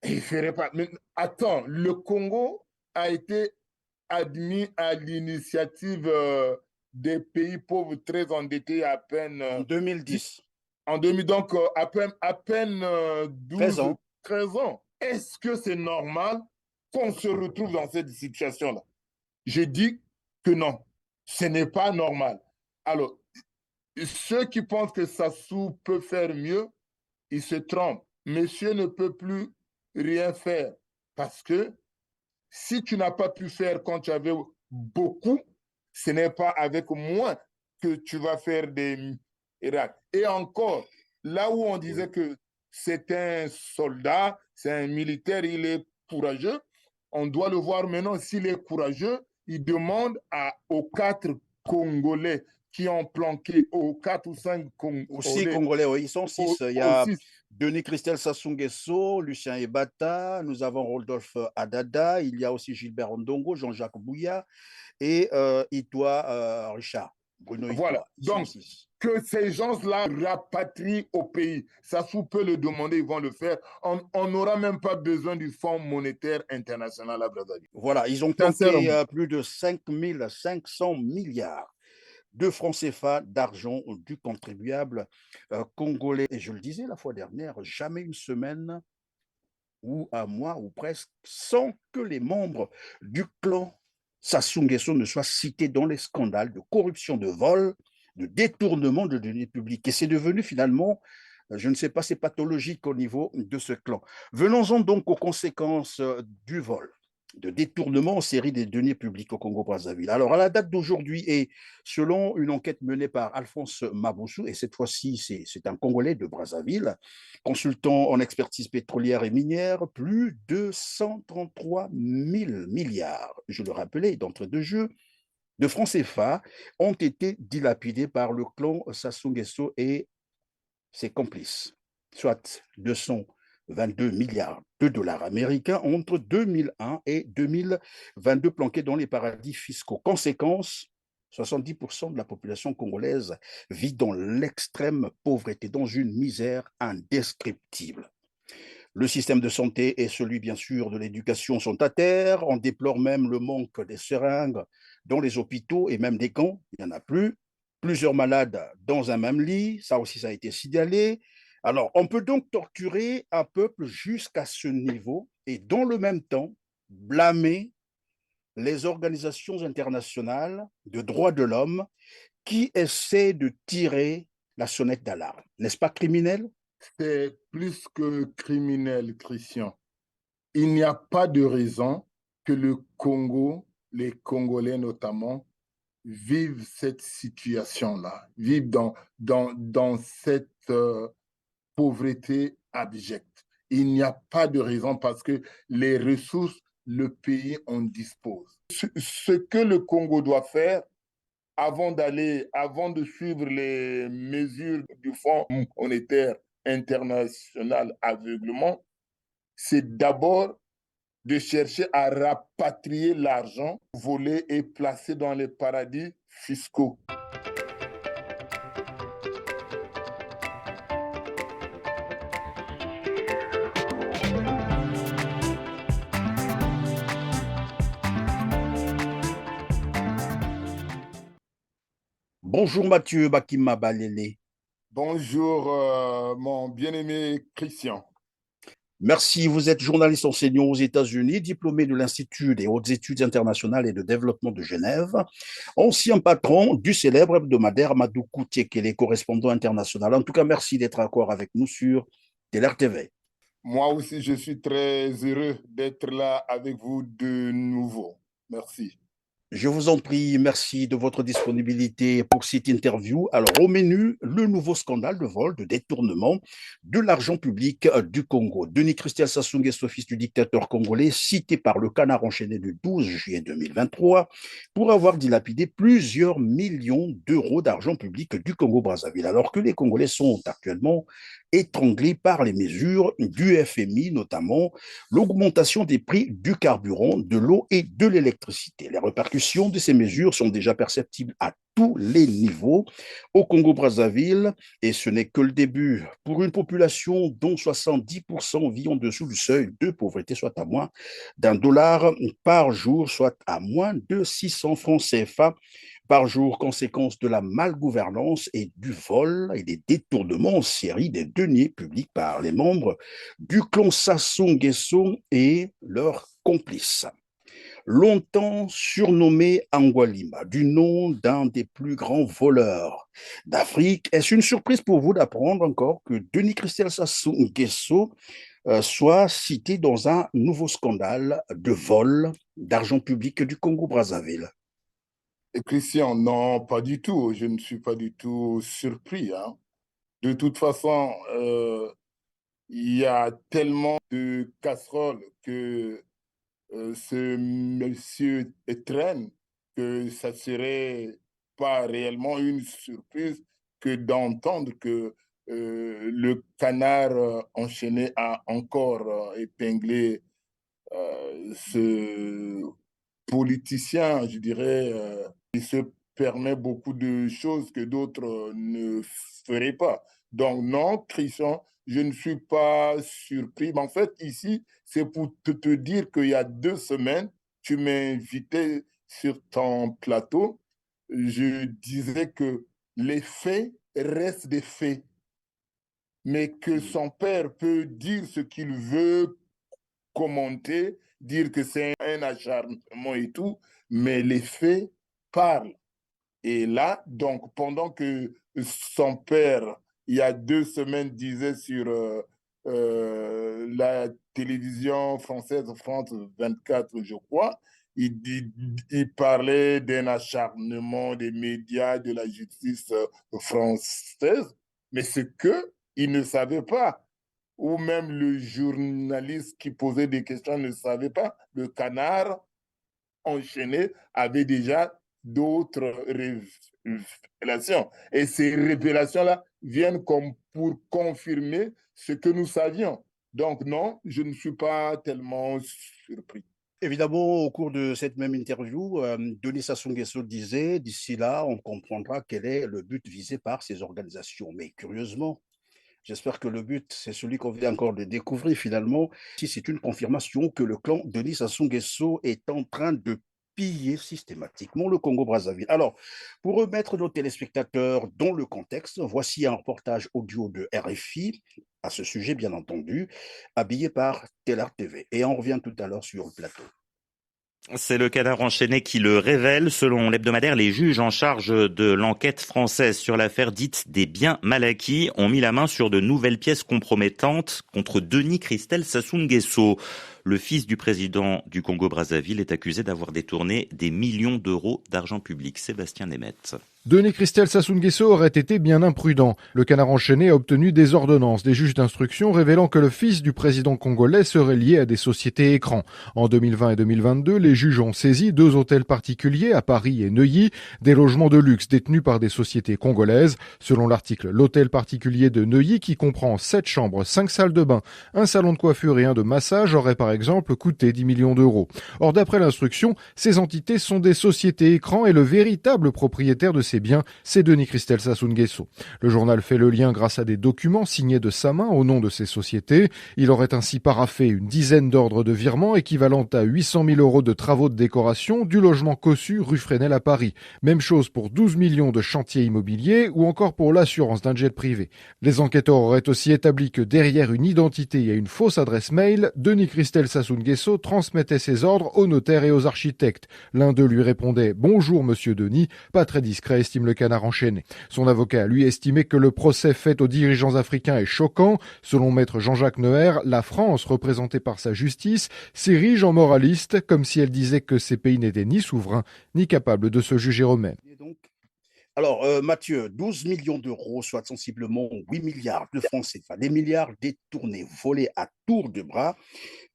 Il ne ferait pas. Mais attends, le Congo a été admis à l'initiative des pays pauvres très endettés à peine En 2010, en 2000, donc à peine 13 12, ans. 13 ans. Est-ce que c'est normal qu'on se retrouve dans cette situation-là? Je dis que non, ce n'est pas normal. Alors, ceux qui pensent que Sassou peut faire mieux, ils se trompent. Monsieur ne peut plus rien faire parce que si tu n'as pas pu faire quand tu avais beaucoup, ce n'est pas avec moins que tu vas faire des miracles. Et encore, là où on disait Oui. que c'est un soldat, c'est un militaire, il est courageux, on doit le voir maintenant, s'il est courageux, il demande aux 4 Congolais qui ont planqué, aux 4 ou 5 Aussi Congolais, congolais, oui, ils sont six. Il y aux a 6. Denis Christel Sassou Nguesso, Lucien Ebata, nous avons Rodolphe Adada, il y a aussi Gilbert Ndongo, Jean-Jacques Bouya et Itoa Richard, Bruno Voilà. Itoa. Ils sont Donc, six. que ces gens-là rapatrient au pays. Sassou peut le demander, ils vont le faire. On n'aura même pas besoin du Fonds monétaire international à Brazzaville. Voilà, ils ont planqué Sincèrement. plus de 5 500 milliards de francs CFA d'argent du contribuable congolais. Et je le disais la fois dernière, jamais une semaine ou un mois ou presque sans que les membres du clan Sassou Nguesso ne soient cités dans les scandales de corruption, de vol, de détournement de deniers publics. Et c'est devenu finalement, je ne sais pas, c'est pathologique au niveau de ce clan. Venons-en donc aux conséquences du vol, de détournement en série des deniers publics au Congo-Brazzaville. Alors, à la date d'aujourd'hui, et selon une enquête menée par Alphonse Maboussou, et cette fois-ci, c'est un Congolais de Brazzaville, consultant en expertise pétrolière et minière, plus de 133 000 milliards, je le rappelais d'entrée de jeu, de francs CFA ont été dilapidés par le clan Sassou Nguesso et ses complices, soit 222 milliards de dollars américains entre 2001 et 2022 planqués dans les paradis fiscaux. Conséquence, 70% de la population congolaise vit dans l'extrême pauvreté, dans une misère indescriptible. Le système de santé et celui, bien sûr, de l'éducation sont à terre. On déplore même le manque des seringues dans les hôpitaux et même des gants. Il n'y en a plus. Plusieurs malades dans un même lit. Ça aussi, ça a été signalé. Alors, on peut donc torturer un peuple jusqu'à ce niveau et, dans le même temps, blâmer les organisations internationales de droits de l'homme qui essaient de tirer la sonnette d'alarme. N'est-ce pas criminel? C'est plus que criminel, Christian. Il n'y a pas de raison que le Congo, les Congolais notamment, vivent cette situation-là, vivent dans cette pauvreté abjecte. Il n'y a pas de raison parce que les ressources, le pays en dispose. Ce que le Congo doit faire avant de suivre les mesures du Fonds monétaire international aveuglement, c'est d'abord de chercher à rapatrier l'argent volé et placé dans les paradis fiscaux. Bonjour Mathieu Bakima Balele. Bonjour, mon bien-aimé Christian. Merci, vous êtes journaliste enseignant aux États-Unis, diplômé de l'Institut des hautes études internationales et de développement de Genève, ancien patron du célèbre hebdomadaire Madou Koutiekele, correspondant international. En tout cas, merci d'être encore avec nous sur TLR-TV. Moi aussi, je suis très heureux d'être là avec vous de nouveau. Merci. Je vous en prie, merci de votre disponibilité pour cette interview. Alors, au menu, le nouveau scandale de vol, de détournement de l'argent public du Congo. Denis Christian Sassou Nguesso, fils du dictateur congolais, cité par le Canard enchaîné du 12 juillet 2023 pour avoir dilapidé plusieurs millions d'euros d'argent public du Congo-Brazzaville, alors que les Congolais sont actuellement étranglés par les mesures du FMI, notamment l'augmentation des prix du carburant, de l'eau et de l'électricité. Les répercussions de ces mesures sont déjà perceptibles à tous les niveaux au Congo-Brazzaville, et ce n'est que le début. Pour une population dont 70% vit en dessous du seuil de pauvreté, soit à moins d'1 dollar par jour, soit à moins de 600 francs CFA par jour, conséquence de la malgouvernance et du vol et des détournements en série des deniers publics par les membres du clan Sassou Nguesso et leurs complices. Longtemps surnommé Angualima, du nom d'un des plus grands voleurs d'Afrique, est-ce une surprise pour vous d'apprendre encore que Denis Christel Sassou Nguesso soit cité dans un nouveau scandale de vol d'argent public du Congo-Brazzaville? Et Christian, non, pas du tout. Je ne suis pas du tout surpris, hein. De toute façon, il y a tellement de casseroles que ce monsieur traîne que ça serait pas réellement une surprise que d'entendre que le canard enchaîné a encore épinglé ce politicien, je dirais, qui se permet beaucoup de choses que d'autres ne feraient pas. Donc non, Christian, je ne suis pas surpris. Mais en fait, ici, c'est pour te dire qu'il y a 2 semaines, tu m'as invité sur ton plateau. Je disais que les faits restent des faits, mais que son père peut dire ce qu'il veut, commenter, dire que c'est un acharnement et tout, mais les faits parlent. Et là, donc, pendant que son père, il y a 2 semaines, disait sur la télévision française, France 24, je crois, il parlait d'un acharnement des médias, de la justice française, mais ce que il ne savait pas, ou même le journaliste qui posait des questions ne savait pas, le canard enchaîné avait déjà d'autres révélations. Et ces révélations-là viennent comme pour confirmer ce que nous savions. Donc non, je ne suis pas tellement surpris. Évidemment, au cours de cette même interview, Denis Sassou Nguesso disait, d'ici là, on comprendra quel est le but visé par ces organisations. Mais curieusement, j'espère que le but, c'est celui qu'on vient encore de découvrir finalement. Si c'est une confirmation que le clan Denis Sassou Nguesso est en train de piller systématiquement le Congo-Brazzaville. Alors, pour remettre nos téléspectateurs dans le contexte, voici un reportage audio de RFI à ce sujet, bien entendu, habillé par Telar TV. Et on revient tout à l'heure sur le plateau. C'est le canard enchaîné qui le révèle. Selon l'hebdomadaire, les juges en charge de l'enquête française sur l'affaire dite des biens mal acquis ont mis la main sur de nouvelles pièces compromettantes contre Denis Christel Sassou Nguesso. Le fils du président du Congo-Brazzaville est accusé d'avoir détourné des millions d'euros d'argent public. Sébastien Nemeth. Denis Christel Sassou Nguesso aurait été bien imprudent. Le canard enchaîné a obtenu des ordonnances des juges d'instruction révélant que le fils du président congolais serait lié à des sociétés écrans. En 2020 et 2022, les juges ont saisi 2 hôtels particuliers à Paris et Neuilly, des logements de luxe détenus par des sociétés congolaises. Selon l'article, l'hôtel particulier de Neuilly, qui comprend 7 chambres, 5 salles de bain, un salon de coiffure et un de massage, aurait par exemple coûté 10 millions d'euros. Or, d'après l'instruction, ces entités sont des sociétés écrans et le véritable propriétaire de ces biens, c'est Denis Christel Sassou Nguesso. Le journal fait le lien grâce à des documents signés de sa main au nom de ces sociétés. Il aurait ainsi paraphé une dizaine d'ordres de virement équivalent à 800 000 euros de travaux de décoration du logement Cossu rue Fresnel à Paris. Même chose pour 12 millions de chantiers immobiliers ou encore pour l'assurance d'un jet privé. Les enquêteurs auraient aussi établi que derrière une identité et une fausse adresse mail, Denis Christel Sassou Nguesso transmettait ses ordres aux notaires et aux architectes. L'un d'eux lui répondait « Bonjour monsieur Denis », pas très discret, estime le canard enchaîné. Son avocat lui estimait que le procès fait aux dirigeants africains est choquant. Selon maître Jean-Jacques Neuer, la France, représentée par sa justice, s'érige en moraliste, comme si elle disait que ces pays n'étaient ni souverains, ni capables de se juger eux-mêmes. Alors, Mathieu, 12 millions d'euros, soit sensiblement 8 milliards de francs CFA, des milliards détournés, volés à tour de bras,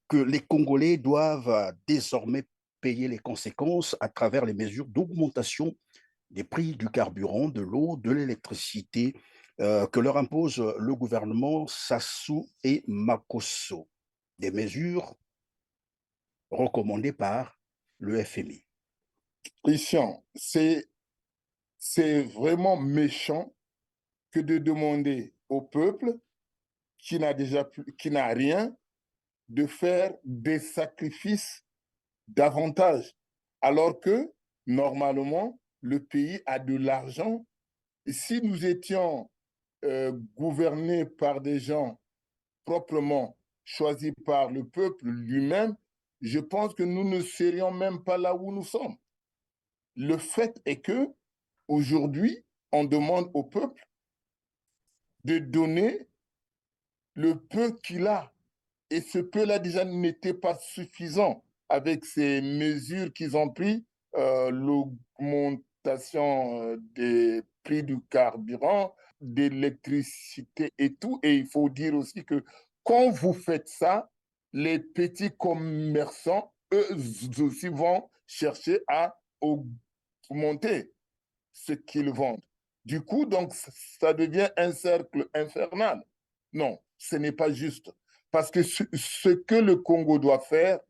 que les Congolais doivent désormais payer les conséquences à travers les mesures d'augmentation des prix du carburant, de l'eau, de l'électricité que leur impose le gouvernement Sassou et Makosso. Des mesures recommandées par le FMI. Christian, c'est vraiment méchant que de demander au peuple qui n'a rien de faire des sacrifices davantage, alors que normalement le pays a de l'argent. Si nous étions gouvernés par des gens proprement choisis par le peuple lui-même, je pense que nous ne serions même pas là où nous sommes. Le fait est que aujourd'hui, on demande au peuple de donner le peu qu'il a. Et ce peu-là déjà n'était pas suffisant avec ces mesures qu'ils ont prises, l'augmentation des prix du carburant, d'électricité et tout. Et il faut dire aussi que quand vous faites ça, les petits commerçants, eux aussi, vont chercher à augmenter ce qu'ils vendent. Du coup, donc, ça devient un cercle infernal. Non, ce n'est pas juste. Parce que ce que le Congo doit faire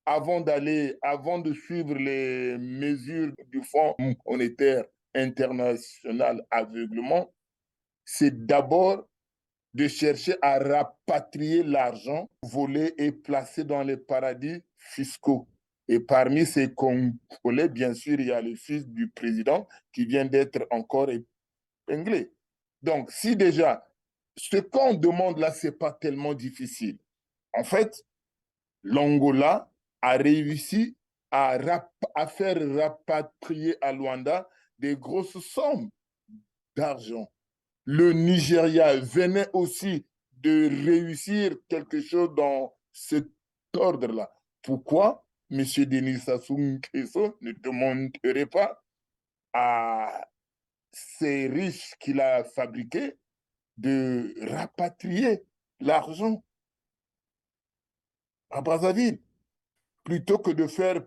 avant de suivre les mesures du Fonds monétaire international aveuglement, c'est d'abord de chercher à rapatrier l'argent volé et placé dans les paradis fiscaux. Et parmi ces Congolais, bien sûr, il y a le fils du président qui vient d'être encore épinglé. Donc, si déjà, ce qu'on demande là, ce n'est pas tellement difficile. En fait, l'Angola a réussi à faire rapatrier à Luanda des grosses sommes d'argent. Le Nigeria venait aussi de réussir quelque chose dans cet ordre-là. Pourquoi M. Denis Sassou Nguesso ne demanderait pas à ces riches qu'il a fabriqués de rapatrier l'argent à Brazzaville plutôt que de faire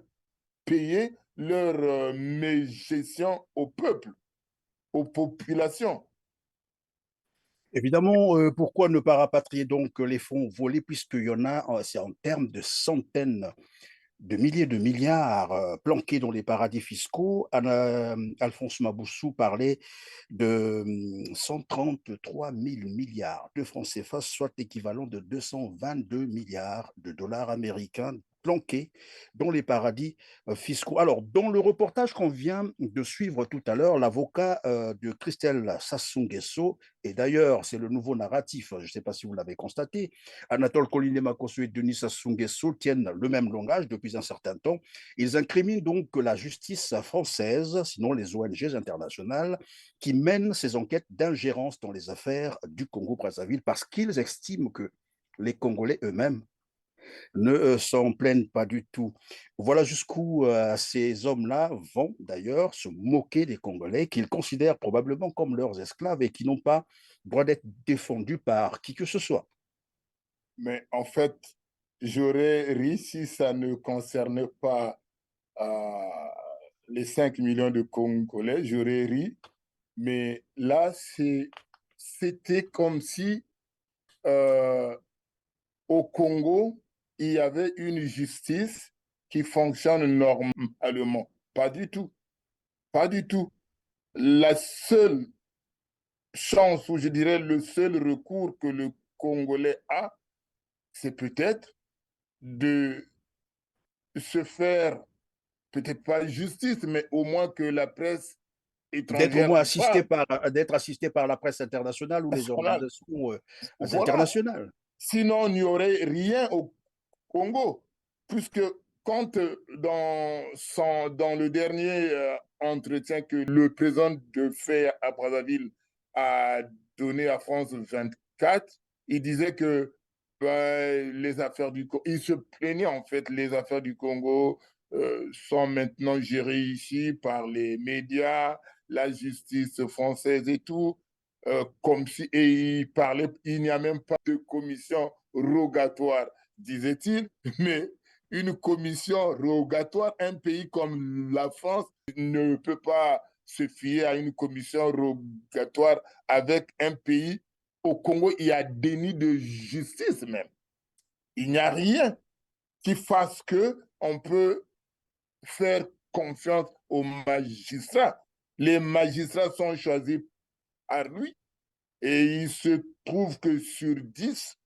payer leur mégestion au peuple, aux populations? Évidemment, pourquoi ne pas rapatrier donc les fonds volés, puisqu'il y en a, c'est en termes de centaines de milliers de milliards planqués dans les paradis fiscaux. Alphonse Maboussou parlait de 133 000 milliards de francs CFA, soit l'équivalent de 222 milliards de dollars américains planqués dans les paradis fiscaux. Alors, dans le reportage qu'on vient de suivre tout à l'heure, l'avocat de Christelle Sassou Nguesso, et d'ailleurs, c'est le nouveau narratif, je ne sais pas si vous l'avez constaté, Anatole Koliné-Makosso et Denis Sassou Nguesso tiennent le même langage depuis un certain temps. Ils incriminent donc la justice française, sinon les ONG internationales, qui mènent ces enquêtes d'ingérence dans les affaires du Congo-Brazzaville parce qu'ils estiment que les Congolais eux-mêmes ne s'en plaignent pas du tout. Voilà jusqu'où ces hommes-là vont d'ailleurs se moquer des Congolais qu'ils considèrent probablement comme leurs esclaves et qui n'ont pas droit d'être défendus par qui que ce soit. Mais en fait, j'aurais ri si ça ne concernait pas euh, les 5 millions de Congolais, j'aurais ri. Mais là, c'était comme si euh, au Congo, il y avait une justice qui fonctionne normalement. Pas du tout. Pas du tout. La seule chance, ou je dirais le seul recours que le Congolais a, c'est peut-être de se faire, peut-être pas justice, mais au moins que la presse D'être au étrangère moins en parle. d'être assisté par la presse internationale ou les organisations Voilà. internationales. Sinon, il n'y aurait rien au Congo, puisque quand dans le dernier entretien que le président de fait à Brazzaville a donné à France 24, il disait que ben, les affaires du Congo, il se plaignait en fait, les affaires du Congo sont maintenant gérées ici par les médias, la justice française et tout, comme si, et il parlait, il n'y a même pas de commission rogatoire, disait-il, mais une commission rogatoire, un pays comme la France ne peut pas se fier à une commission rogatoire avec un pays. Au Congo, il y a déni de justice même. Il n'y a rien qui fasse que on peut faire confiance aux magistrats. Les magistrats sont choisis par lui et il se trouve que sur 10,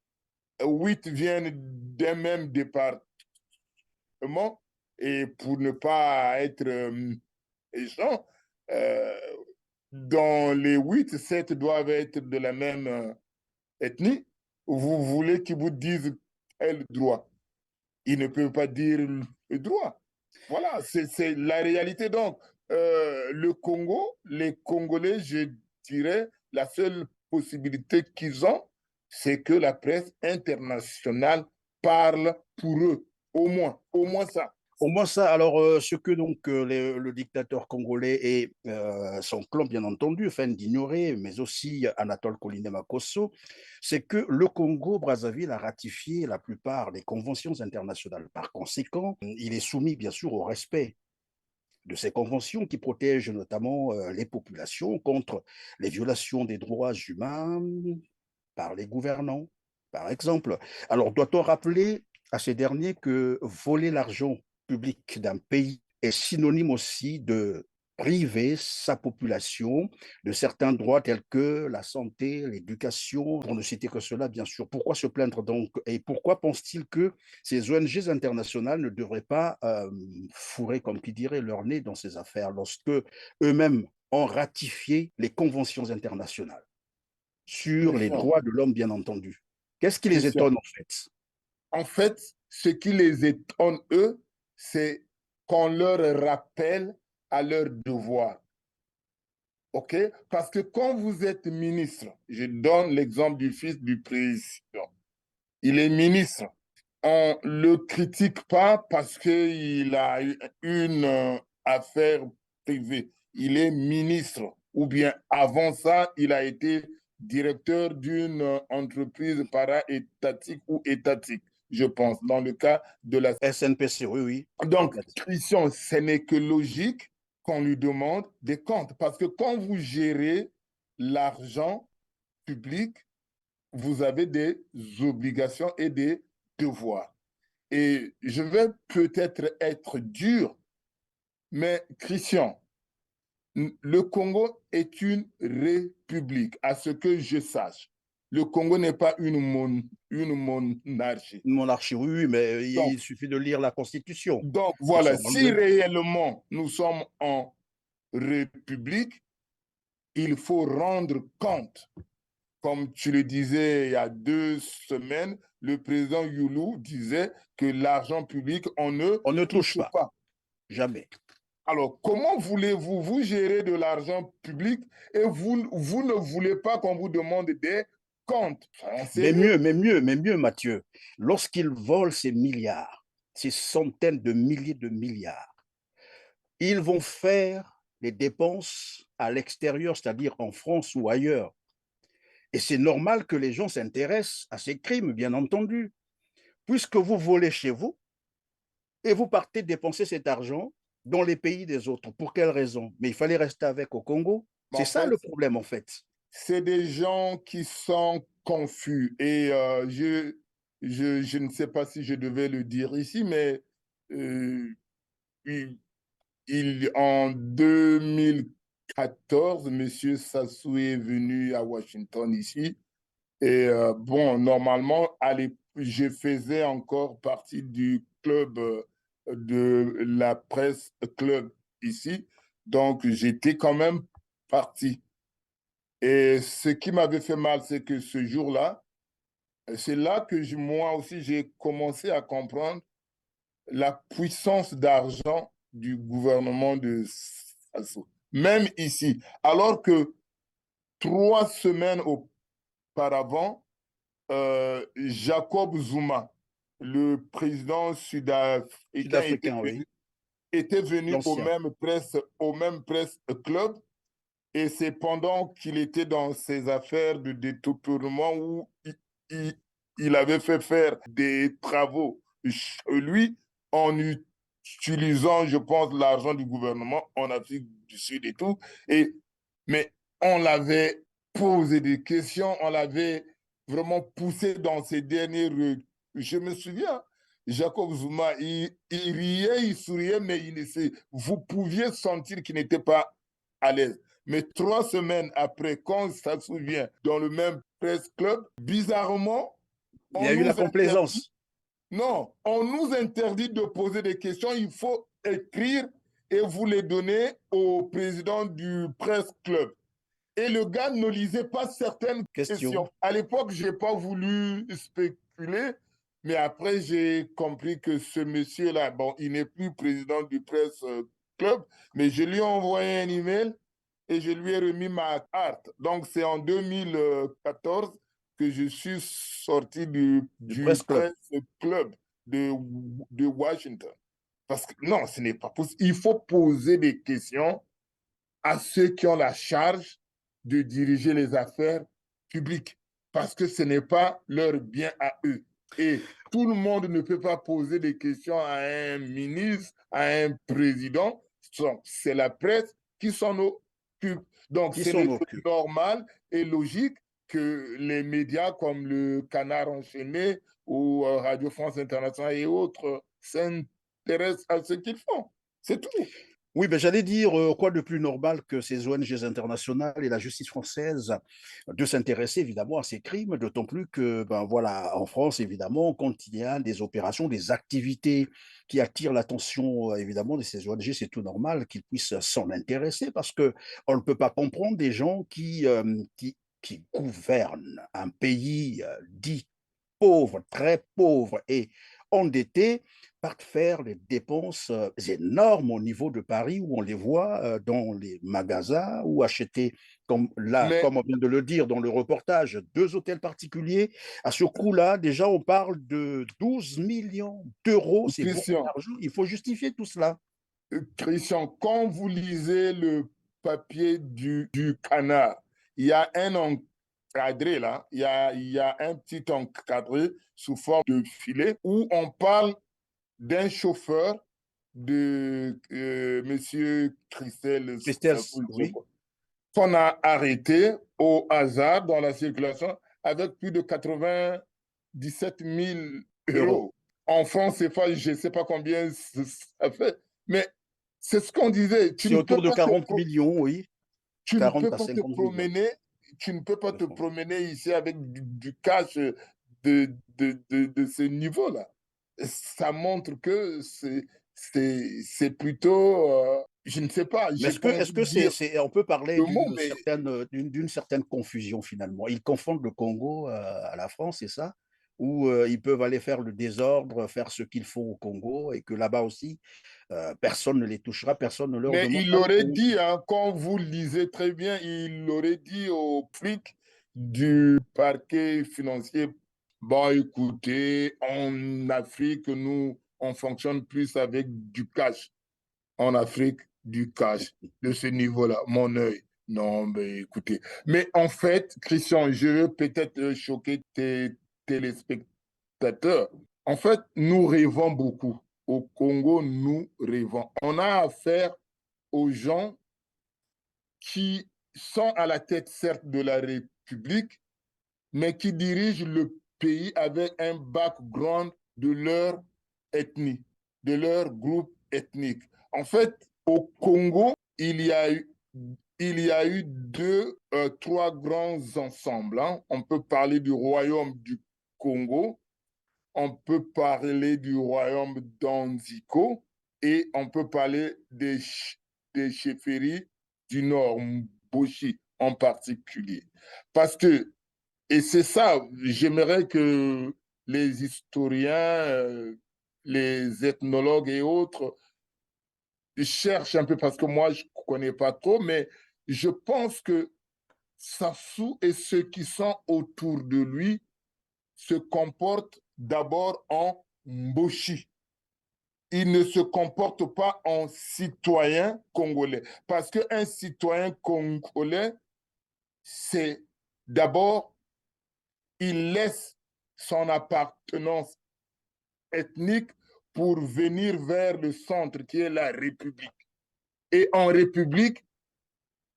8 viennent d'un même département et pour ne pas être méchant, dans les 8, 7 doivent être de la même ethnie. Vous voulez qu'ils vous disent quel droit? Ils ne peuvent pas dire le droit. Voilà, c'est la réalité. Donc, le Congo, les Congolais, je dirais, la seule possibilité qu'ils ont, c'est que la presse internationale parle pour eux, au moins ça. Au moins ça, alors ce que donc le dictateur congolais et son clan, bien entendu, feignent d'ignorer, mais aussi Anatole Kouliné-Makosso, c'est que le Congo-Brazzaville a ratifié la plupart des conventions internationales. Par conséquent, il est soumis bien sûr au respect de ces conventions qui protègent notamment les populations contre les violations des droits humains par les gouvernants, par exemple. Alors, doit-on rappeler à ces derniers que voler l'argent public d'un pays est synonyme aussi de priver sa population de certains droits tels que la santé, l'éducation, pour ne citer que cela, bien sûr. Pourquoi se plaindre donc? Et pourquoi pense-t-il que ces ONG internationales ne devraient pas fourrer, comme qui dirait, leur nez dans ces affaires lorsque eux-mêmes ont ratifié les conventions internationales sur les Christian, droits de l'homme, bien entendu? Qu'est-ce qui les Christian, étonne en fait? en fait, ce qui les étonne, eux, c'est qu'on leur rappelle à leur devoir. OK? Parce que quand vous êtes ministre, je donne l'exemple du fils du président. Il est ministre. On ne le critique pas parce qu'il a une affaire privée. Il est ministre. Ou bien avant ça, il a été directeur d'une entreprise para-étatique ou étatique, je pense, dans le cas de la... SNPC, oui, oui. Donc, Christian, ce n'est que logique qu'on lui demande des comptes. Parce que quand vous gérez l'argent public, vous avez des obligations et des devoirs. Et je vais peut-être être dur, mais Christian, le Congo est une république, à ce que je sache. Le Congo n'est pas une monarchie. Une monarchie, oui, oui, mais Donc, il suffit de lire la Constitution donc pour voilà, s'en rendre si compte. réellement nous sommes en république, il faut rendre compte. Comme tu le disais il y a 2 semaines, le président Youlou disait que l'argent public, on ne On ne touche touche pas, pas. jamais. Alors, comment voulez-vous vous gérer de l'argent public et vous ne voulez pas qu'on vous demande des comptes? Mais mieux, Mathieu, lorsqu'ils volent ces milliards, ces centaines de milliers de milliards, ils vont faire les dépenses à l'extérieur, c'est-à-dire en France ou ailleurs. Et c'est normal que les gens s'intéressent à ces crimes, bien entendu, puisque vous volez chez vous et vous partez dépenser cet argent dans les pays des autres. Pour quelle raison? Mais il fallait rester avec au Congo. C'est En ça fait, le problème, en fait. c'est des gens qui sont confus. Et je ne sais pas si je devais le dire ici, mais euh, en 2014, M. Sassou est venu à Washington ici. Et bon, normalement, je faisais encore partie du club de la presse club ici. Donc, j'étais quand même parti. Et ce qui m'avait fait mal, c'est que ce jour-là, c'est là que moi aussi, j'ai commencé à comprendre la puissance d'argent du gouvernement de Sassou. Même ici. Alors que 3 semaines auparavant, Jacob Zuma, le président sud-africain, Sud-africain, oui. était venu L'ancien. au même presse club. Et c'est pendant qu'il était dans ses affaires de détournement où il avait fait faire des travaux chez lui, on utilisant, je pense, l'argent du gouvernement en Afrique du Sud et tout. Mais on l'avait posé des questions, on l'avait vraiment poussé dans ses derniers... Je me souviens, Jacob Zuma, il riait, il souriait, mais vous pouviez sentir qu'il n'était pas à l'aise. Mais 3 semaines après, quand on se souvient, dans le même presse club, bizarrement, Il y on a eu la nous interdit, complaisance. non, on nous interdit de poser des questions. Il faut écrire et vous les donner au président du presse club. Et le gars ne lisait pas certaines Question. questions. À l'époque, je n'ai pas voulu spéculer, mais après, j'ai compris que ce monsieur-là, bon, il n'est plus président du presse club, mais je lui ai envoyé un email et je lui ai remis ma carte. Donc, c'est en 2014 que je suis sorti Du du Presse Club. presse club de, de Washington. Parce que non, ce n'est pas possible. Il faut poser des questions à ceux qui ont la charge de diriger les affaires publiques, parce que ce n'est pas leur bien à eux. Et tout le monde ne peut pas poser des questions à un ministre, à un président. C'est la presse qui s'en occupe. Donc, Qui ce s'en n'est que occupe? normal et logique que les médias comme le Canard enchaîné ou Radio France Internationale et autres s'intéressent à ce qu'ils font. C'est tout. Oui, ben j'allais dire, quoi de plus normal que ces ONG internationales et la justice française de s'intéresser évidemment à ces crimes, d'autant plus que, ben voilà, en France, évidemment, quand il y a des opérations, des activités qui attirent l'attention, évidemment, de ces ONG, c'est tout normal qu'ils puissent s'en intéresser parce que on ne peut pas comprendre des gens qui gouvernent un pays dit pauvres, très pauvres et endettés, partent faire des dépenses énormes au niveau de Paris où on les voit dans les magasins ou acheter, comme là, Mais comme on vient de le dire dans le reportage, 2 hôtels particuliers. À ce coût-là, déjà, on parle de 12 millions d'euros. C'est beaucoup Christian, d'argent. Il faut justifier tout cela. Christian, quand vous lisez le papier du canard, il y a un encadré là, il y a un petit encadré sous forme de filet où on parle d'un chauffeur de Monsieur Christelle Christelle, oui, qu'on a arrêté au hasard dans la circulation avec plus de 97 000 euros. euros. En France, je ne sais pas combien ça fait, mais c'est ce qu'on disait. C'est autour de 40 millions, oui, Tu ne 40 peux à pas te 50 millions promener, tu ne peux pas de te francs. promener ici avec du cash de ce niveau-là. Ça montre que c'est plutôt, je ne sais pas, Mais j'ai pas est-ce envie que de dire on peut parler le mot, mais d'une certaine confusion finalement? Ils confondent le Congo à la France, c'est ça? Ou ils peuvent aller faire le désordre, faire ce qu'ils font au Congo et que là-bas aussi, personne ne les touchera, personne ne leur Mais il demandera de aurait payer. dit, hein, quand vous lisez très bien, il aurait dit aux flics du parquet financier, bon, écoutez, en Afrique, nous, on fonctionne plus avec du cash. En Afrique, du cash de ce niveau-là, mon œil. Non, mais écoutez. Mais en fait, Christian, je veux peut-être choquer tes téléspectateurs. En fait, nous rêvons beaucoup. Au Congo, nous rêvons. On a affaire aux gens qui sont à la tête, certes, de la République, mais qui dirigent le pays avec un background de leur ethnie, de leur groupe ethnique. En fait, au Congo, il y a eu trois grands ensembles, hein. On peut parler du royaume du Congo, on peut parler du royaume d'Anziko et on peut parler des chefferies du Nord, Mboshi en particulier. Parce que, et c'est ça, j'aimerais que les historiens, les ethnologues et autres cherchent un peu, parce que moi, je ne connais pas trop, mais je pense que Sassou et ceux qui sont autour de lui se comportent d'abord en Mboshi. Il ne se comporte pas en citoyen congolais. Parce qu'un citoyen congolais, c'est d'abord, il laisse son appartenance ethnique pour venir vers le centre qui est la République. Et en République,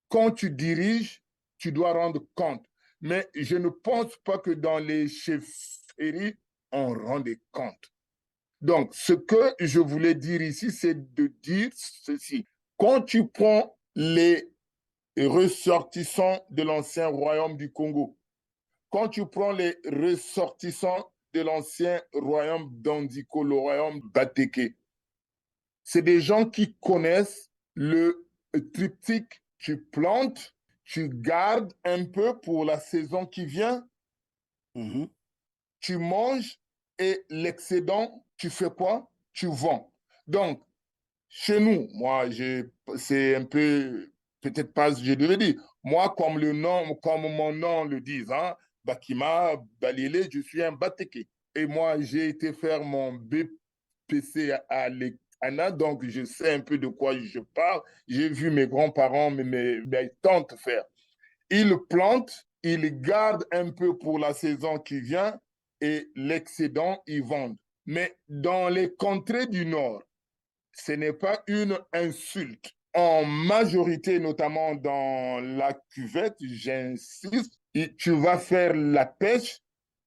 quand tu diriges, tu dois rendre compte. Mais je ne pense pas que dans les chefferies, on rend des comptes. Donc, ce que je voulais dire ici, c'est de dire ceci. Quand tu prends les ressortissants de l'ancien royaume du Congo, quand tu prends les ressortissants de l'ancien royaume d'Andiko, le royaume Bateke, c'est des gens qui connaissent le triptyque. Tu plantes, tu gardes un peu pour la saison qui vient, tu manges et l'excédent, tu fais quoi? Tu vends. Donc, chez nous, moi, c'est un peu, peut-être pas, je devais dire, moi, comme mon nom le dit, hein, Bakima, Balile, je suis un Bateke. Et moi, j'ai été faire mon BPC à l'ECANA, donc je sais un peu de quoi je parle. J'ai vu mes grands-parents, mes tantes faire. Ils plantent, ils gardent un peu pour la saison qui vient et l'excédent, ils vendent. Mais dans les contrées du Nord, ce n'est pas une insulte. En majorité, notamment dans la cuvette, j'insiste, tu vas faire la pêche,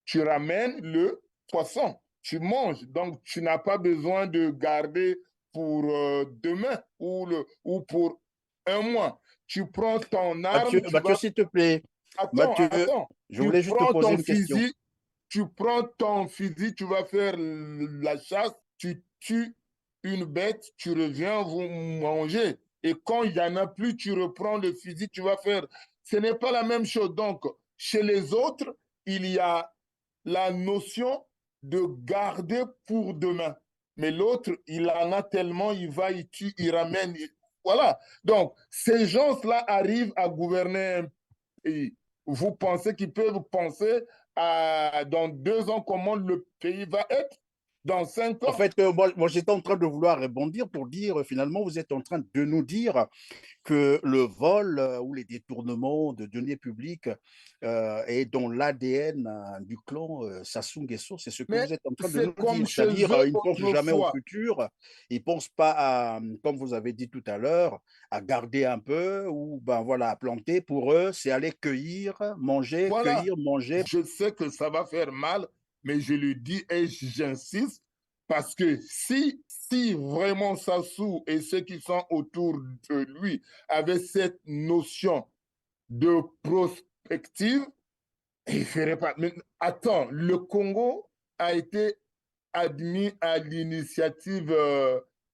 tu ramènes le poisson, tu manges. Donc, tu n'as pas besoin de garder pour demain ou pour un mois. Tu prends ton Mathieu, arme, tu Mathieu, vas... s'il te plaît. Attends, Mathieu, attends. je Tu voulais juste te prends poser ton une question. fusil, tu vas faire la chasse, tu tues une bête, tu reviens, vous mangez. Et quand il n'y en a plus, tu reprends le fusil, tu vas faire. Ce n'est pas la même chose. Donc, chez les autres, il y a la notion de garder pour demain. Mais l'autre, il en a tellement, il va, il tue, il ramène. Voilà. Donc, ces gens-là arrivent à gouverner un pays. Vous pensez qu'ils peuvent penser à dans 2 ans comment le pays va être? Dans 5 En ans? fait, moi j'étais en train de vouloir rebondir pour dire, finalement, vous êtes en train de nous dire que le vol ou les détournements de deniers publics est dans l'ADN du clan Sassou Nguesso. C'est ce que Mais vous êtes en train de c'est nous comme dire. chez C'est-à-dire, eux ils ne pensent jamais au autrefois. futur, ils ne pensent pas à, comme vous avez dit tout à l'heure, à garder un peu ou ben voilà, à planter. Pour eux, c'est aller Voilà. cueillir, manger. Je sais que ça va faire mal, mais je le dis et j'insiste parce que si vraiment Sassou et ceux qui sont autour de lui avaient cette notion de prospective, ils ne feraient pas. Mais attends, le Congo a été admis à l'initiative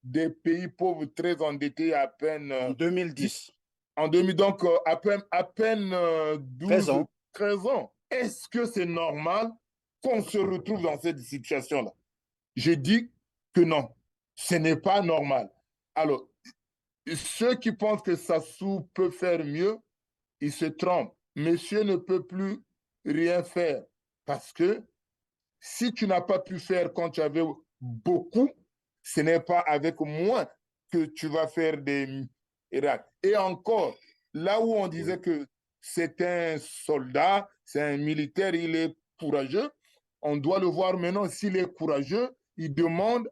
des pays pauvres très endettés à peine En 2010, en 2000, donc à peine 13 12, ans. 13 ans. Est-ce que c'est normal qu'on se retrouve dans cette situation-là? Je dis que non, ce n'est pas normal. Alors, ceux qui pensent que Sassou peut faire mieux, ils se trompent. Monsieur ne peut plus rien faire parce que si tu n'as pas pu faire quand tu avais beaucoup, ce n'est pas avec moins que tu vas faire des miracles. Et encore, là où on disait que c'est un soldat, c'est un militaire, il est courageux, on doit le voir maintenant, s'il est courageux, il demande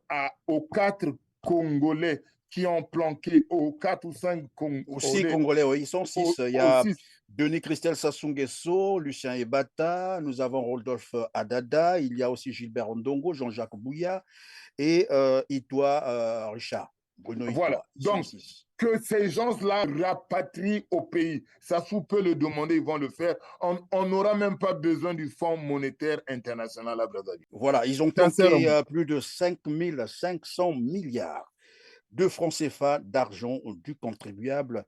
aux 4 Congolais qui ont planqué, aux 4 ou 5 Aussi Congolais, congolais, oui, ils sont 6. Il y a aussi, Denis Christel Sassou Nguesso, Lucien Ebata, nous avons Rodolphe Adada, il y a aussi Gilbert Ondongo, Jean-Jacques Bouya et Itoa Richard, Bruno voilà. Itoa. Ils sont Donc, 6. que ces gens-là rapatrient au pays. Sassou peut le demander, ils vont le faire. On n'aura même pas besoin du Fonds monétaire international à Brazzaville. Voilà, ils ont planqué Sincèrement. plus de 5 500 milliards de francs CFA d'argent du contribuable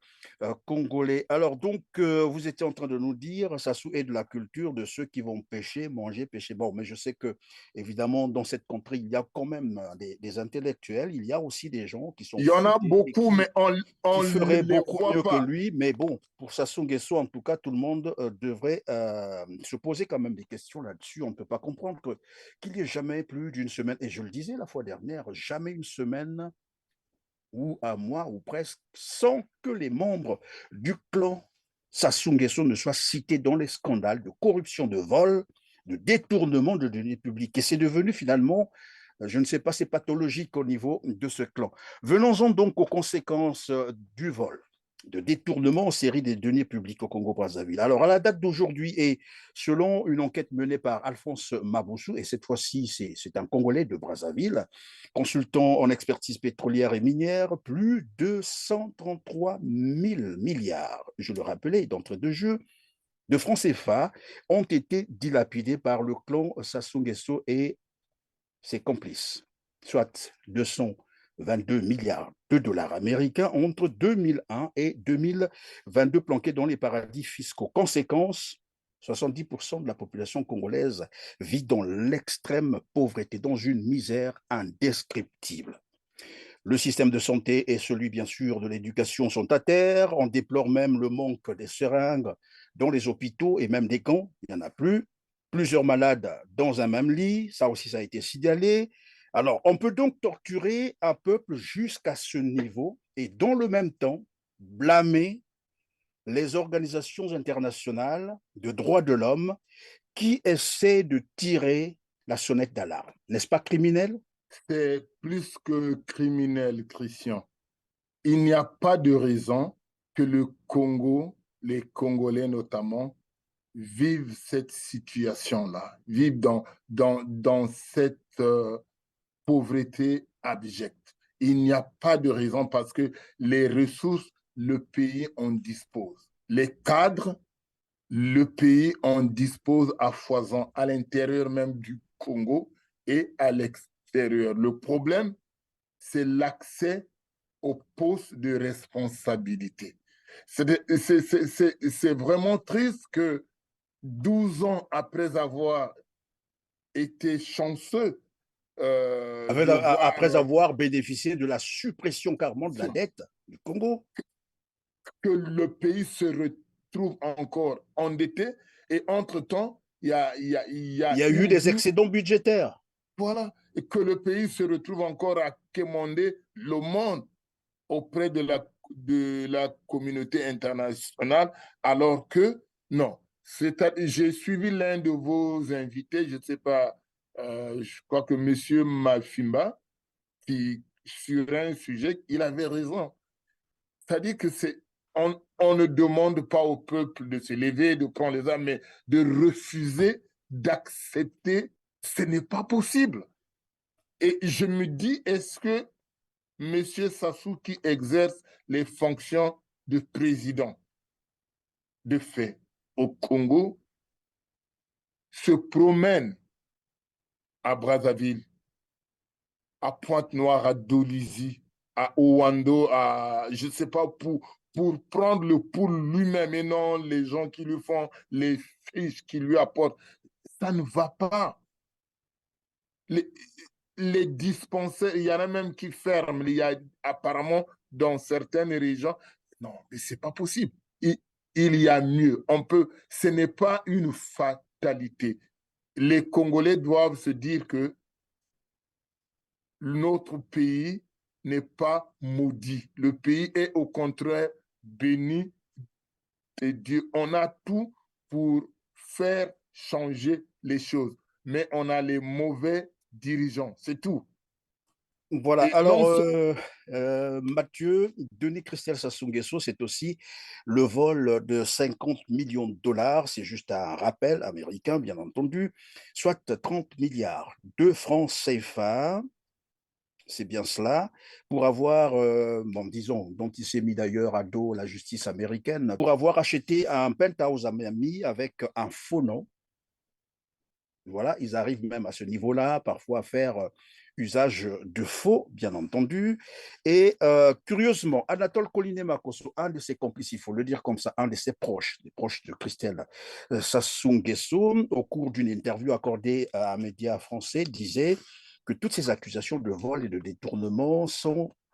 congolais. Alors donc, vous étiez en train de nous dire, ça est de la culture de ceux qui vont pêcher, manger, pêcher. Bon, mais je sais que, évidemment, dans cette contrée, il y a quand même des intellectuels, il y a aussi des gens qui sont Il y en a futés et beaucoup, mais on qui ne ferait les beaucoup voit mieux que pas. lui. Mais bon, pour Sassou Nguesso, en tout cas, tout le monde devrait se poser quand même des questions là-dessus. On ne peut pas comprendre qu'il n'y ait jamais plus d'une semaine, et je le disais la fois dernière, jamais une semaine ou un mois ou presque, sans que les membres du clan Sassou Nguesso ne soient cités dans les scandales de corruption, de vol, de détournement de deniers publics. Et c'est devenu finalement Je ne sais pas, c'est pathologique au niveau de ce clan. Venons-en donc aux conséquences du vol, de détournement en série des deniers publics au Congo-Brazzaville. Alors, à la date d'aujourd'hui, et selon une enquête menée par Alphonse Maboussou, et cette fois-ci, c'est un Congolais de Brazzaville, consultant en expertise pétrolière et minière, plus de 133 000 milliards, je le rappelais d'entrée de jeu, de francs CFA ont été dilapidés par le clan Sassou Nguesso et ses complices, soit 222 milliards de dollars américains entre 2001 et 2022 planqués dans les paradis fiscaux. Conséquence, 70% de la population congolaise vit dans l'extrême pauvreté, dans une misère indescriptible. Le système de santé et celui, bien sûr, de l'éducation sont à terre. On déplore même le manque des seringues dans les hôpitaux et même des camps. Il n'y en a plus. Plusieurs malades dans un même lit. Ça aussi, ça a été signalé. Alors, on peut donc torturer un peuple jusqu'à ce niveau et, dans le même temps, blâmer les organisations internationales de droits de l'homme qui essaient de tirer la sonnette d'alarme. N'est-ce pas criminel? C'est plus que criminel, Christian. Il n'y a pas de raison que le Congo, les Congolais notamment, vivent cette situation-là, vivent dans cette pauvreté abjecte. Il n'y a pas de raison parce que les ressources, le pays en dispose. Les cadres, le pays en dispose à foison à l'intérieur même du Congo et à l'extérieur. Le problème, c'est l'accès aux postes de responsabilité. C'est vraiment triste que 12 ans après avoir été chanceux de voir Après avoir bénéficié de la suppression carrément de la dette du Congo. que le pays se retrouve encore endetté et entre-temps, il y Il a y a eu des eu, excédents budgétaires. voilà, et que le pays se retrouve encore à quémander le monde auprès de la communauté internationale, alors que non. J'ai suivi l'un de vos invités, je ne sais pas, je crois que M. Mafimba, qui, sur un sujet, il avait raison. C'est-à-dire que on ne demande pas au peuple de se lever, de prendre les armes, mais de refuser d'accepter, ce n'est pas possible. Et je me dis, est-ce que M. Sassou, qui exerce les fonctions de président de fait au Congo, se promène à Brazzaville, à Pointe-Noire, à Dolisie, à Owando, je ne sais pas, pour prendre le pouls lui-même et non les gens qui lui font les fiches qui lui apportent. Ça ne va pas. Les, les dispensaires, il y en a même qui ferment. Il y a apparemment dans certaines régions. Non, mais ce n'est pas possible. Il y a mieux. Ce n'est pas une fatalité. Les Congolais doivent se dire que notre pays n'est pas maudit. Le pays est au contraire béni de Dieu. On a tout pour faire changer les choses, mais on a les mauvais dirigeants, c'est tout. Voilà. Et Alors, non, Mathieu, Denis Christel Sassou Nguesso, c'est aussi le vol de 50 millions de dollars. C'est juste un rappel américain, bien entendu, soit 30 milliards de francs CFA. C'est bien cela, pour avoir, bon, disons, dont il s'est mis d'ailleurs à dos la justice américaine, pour avoir acheté un penthouse à Miami avec un faux nom. Voilà, ils arrivent même à ce niveau-là, parfois à faire usage de faux, bien entendu. Et curieusement, Anatole Koliné-Makosso, un de ses complices, il faut le dire comme ça, un de ses proches, des proches de Christelle Sassou Nguesso, au cours d'une interview accordée à un média français, disait que toutes ces accusations de vol et de détournement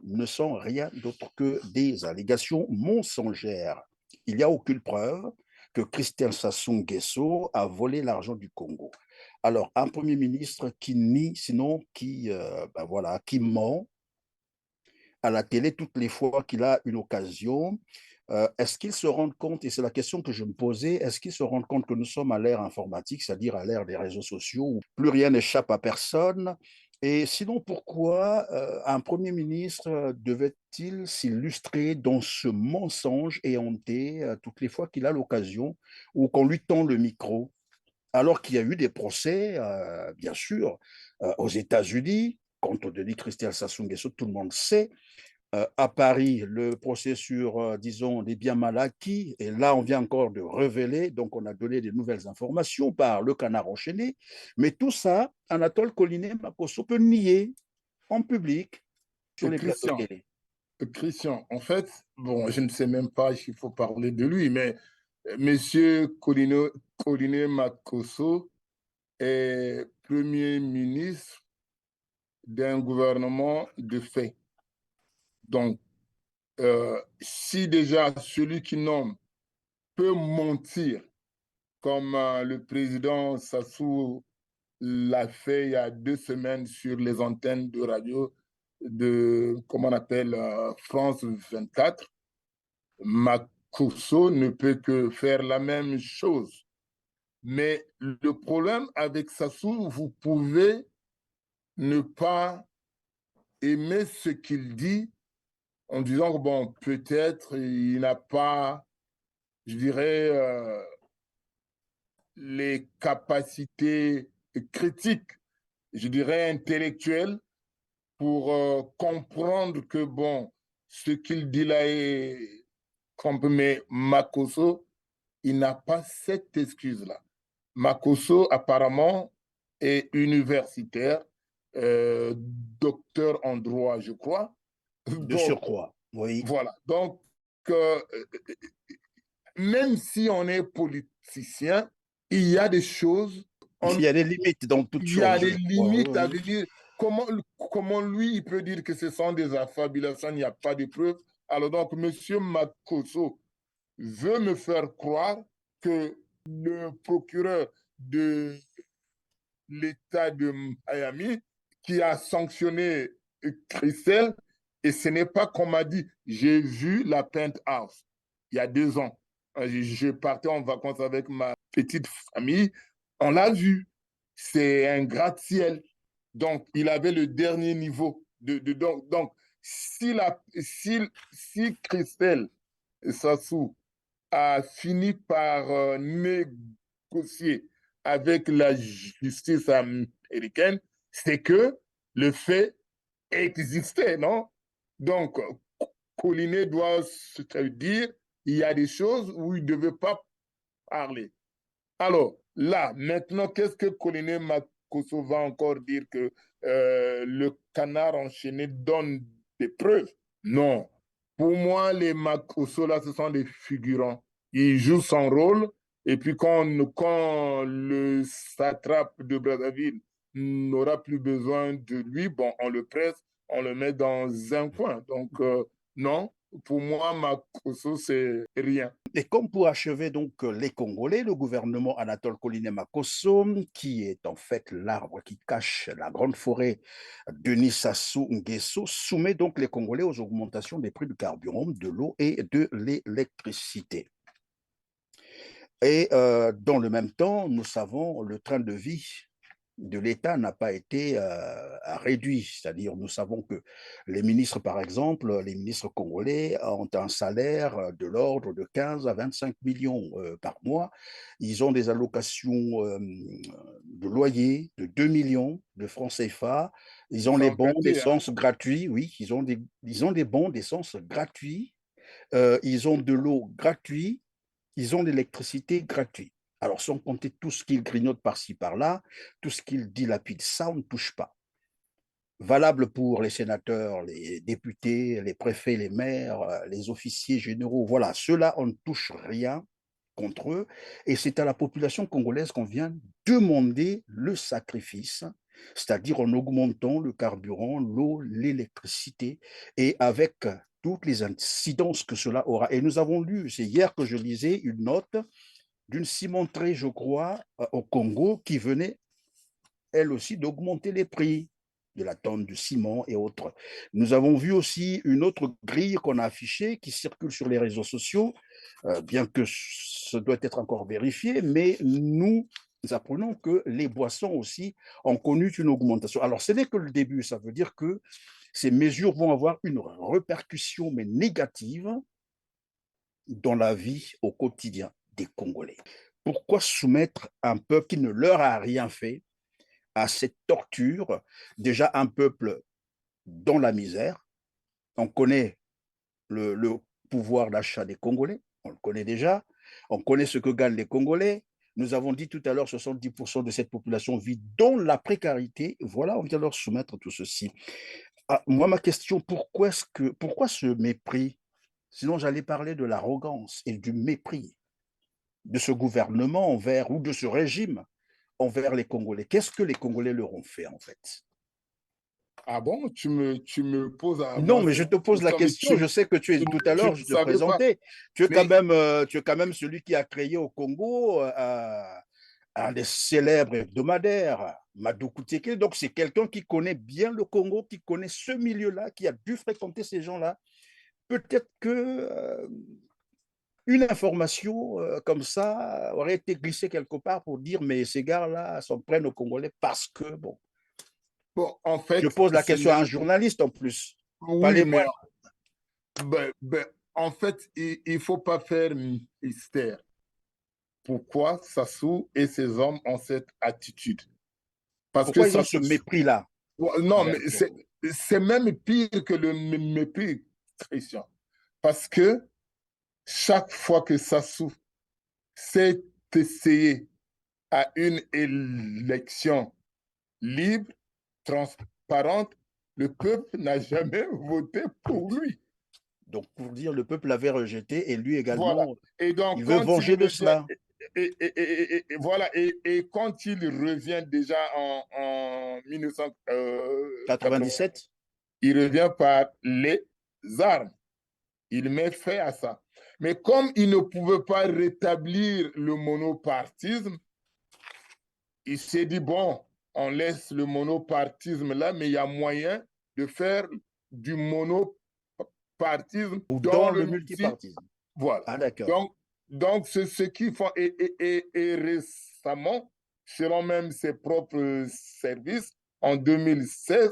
ne sont rien d'autre que des allégations mensongères. Il n'y a aucune preuve que Christelle Sassou Nguesso a volé l'argent du Congo. Alors, un Premier ministre qui nie, sinon qui ment à la télé toutes les fois qu'il a une occasion, est-ce qu'ils se rendent compte, et c'est la question que je me posais, est-ce qu'ils se rendent compte que nous sommes à l'ère informatique, c'est-à-dire à l'ère des réseaux sociaux, où plus rien n'échappe à personne, Et sinon, pourquoi un Premier ministre devait-il s'illustrer dans ce mensonge éhonté toutes les fois qu'il a l'occasion ou qu'on lui tend le micro, alors qu'il y a eu des procès, bien sûr, aux États-Unis contre Denis Christian Sassou Nguesso, tout le monde sait, à Paris, le procès sur, disons, les biens mal acquis, et là, on vient encore de révéler, donc on a donné des nouvelles informations par le Canard enchaîné, mais tout ça, Anatole Colinet Makosso peut nier en public sur Et les plateaux Christian, télé. Christian, en fait, bon, je ne sais même pas s'il faut parler de lui, mais Monsieur Colline Makosso est Premier ministre d'un gouvernement de fait. Donc, si déjà celui qui nomme peut mentir, comme le président Sassou l'a fait il y a 2 semaines sur les antennes de radio de, comment on appelle, France 24, Makosso ne peut que faire la même chose. Mais le problème avec Sassou, vous pouvez ne pas aimer ce qu'il dit en disant que, bon, peut-être il n'a pas, je dirais, les capacités critiques, je dirais intellectuelles, pour comprendre que, bon, ce qu'il dit là est mais Makosso, il n'a pas cette excuse-là. Makosso, apparemment, est universitaire, docteur en droit, je crois. De Donc, surcroît, oui. voilà. Donc, euh, même si on est politicien, il y a des choses, Il y a des limites dans toute il y a chose. des Oui, limites à oui. venir. Comment lui, il peut dire que ce sont des affabulations, il n'y a pas de preuves. Alors donc, M. Makosso veut me faire croire que le procureur de l'État de Miami qui a sanctionné Christelle, et ce n'est pas qu'on m'a dit, j'ai vu la penthouse il y a 2 ans. Je partais en vacances avec ma petite famille, on l'a vu. C'est un gratte-ciel. Donc, il avait le dernier niveau. Donc si Christelle Sassou a fini par négocier avec la justice américaine, c'est que le fait existait, non? Donc, Collinet doit se dire, il y a des choses où il ne devait pas parler. Alors, là, maintenant, qu'est-ce que Collinet Makosso va encore dire que le canard enchaîné donne des preuves? Non. Pour moi, les Makosso, là, ce sont des figurants. Ils jouent son rôle, et puis quand le satrape de Brazzaville n'aura plus besoin de lui, bon, on le presse, on le met dans un coin. Donc, non, pour moi, Makosso, c'est rien. Et comme pour achever donc les Congolais, le gouvernement Anatole Colinet Makosso, qui est en fait l'arbre qui cache la grande forêt Denis Sassou Nguesso, soumet donc les Congolais aux augmentations des prix du carburant, de l'eau et de l'électricité. Et dans le même temps, nous savons, le train de vie de l'État n'a pas été réduit. C'est-à-dire, nous savons que les ministres, par exemple, les ministres congolais ont un salaire de l'ordre de 15 à 25 millions par mois. Ils ont des allocations de loyer de 2 millions de francs CFA. Ils ont les Sans bons compter, hein. d'essence gratuits. Oui, ils ont des bons d'essence gratuits. Ils ont de l'eau gratuite. Ils ont l'électricité gratuite. Alors, sans compter tout ce qu'ils grignotent par-ci, par-là, tout ce qu'ils dilapident, ça, on ne touche pas. Valable pour les sénateurs, les députés, les préfets, les maires, les officiers généraux. Voilà, ceux-là, on ne touche rien contre eux. Et c'est à la population congolaise qu'on vient demander le sacrifice, c'est-à-dire en augmentant le carburant, l'eau, l'électricité, et avec toutes les incidences que cela aura. Et nous avons lu, c'est hier que je lisais une note d'une cimenterie, je crois, au Congo, qui venait, elle aussi, d'augmenter les prix de la tonne de ciment et autres. Nous avons vu aussi une autre grille qu'on a affichée, qui circule sur les réseaux sociaux, bien que ce doit être encore vérifié, mais nous nous apprenons que les boissons aussi ont connu une augmentation. Alors, ce n'est que le début, ça veut dire que ces mesures vont avoir une répercussion, mais négative, dans la vie au quotidien des Congolais. Pourquoi soumettre un peuple qui ne leur a rien fait à cette torture? Déjà un peuple dans la misère. On connaît le pouvoir d'achat des Congolais, on le connaît déjà. On connaît ce que gagnent les Congolais. Nous avons dit tout à l'heure, 70% de cette population vit dans la précarité. Voilà, on vient leur soumettre tout ceci. Ah, moi, ma question, pourquoi ce mépris? Sinon, j'allais parler de l'arrogance et du mépris de ce gouvernement envers, ou de ce régime envers les Congolais. Qu'est-ce que les Congolais leur ont fait, en fait? Ah bon, tu me poses à Non, moi mais je cette te pose la question, mais question. Je sais que tu es, tout à tu l'heure, ne je te savais pas. présentais. Mais Tu es quand même celui qui a créé au Congo un des célèbres hebdomadaires, Madoukou Teke. Donc, c'est quelqu'un qui connaît bien le Congo, qui connaît ce milieu-là, qui a dû fréquenter ces gens-là. Peut-être que une information comme ça aurait été glissée quelque part pour dire, mais ces gars-là s'en prennent aux Congolais parce que, bon, bon, en je fait, pose la question à un journaliste en plus, pas oui, les mais moindres. en fait, il ne faut pas faire mystère. Pourquoi Sassou et ses hommes ont cette attitude? Parce que Pourquoi ils ont ce Sassou, mépris-là non, envers mais le Congo? c'est même pire que le mépris, Christian. Parce que chaque fois que Sassou s'est essayé à une élection libre, transparente, le peuple n'a jamais voté pour lui. Donc, pour dire, le peuple l'avait rejeté et lui Voilà. également, Et il donc, veut quand il venger de revient, cela. voilà, et quand il revient déjà en 1980, 97. il revient par les armes. Il met fin à ça. Mais comme il ne pouvait pas rétablir le monopartisme, il s'est dit, bon, on laisse le monopartisme là, mais il y a moyen de faire du monopartisme Ou dans dans le le multi. multipartisme. Voilà. Ah, d'accord. Donc c'est ce qu'ils font. Et récemment, selon même ses propres services, en 2016,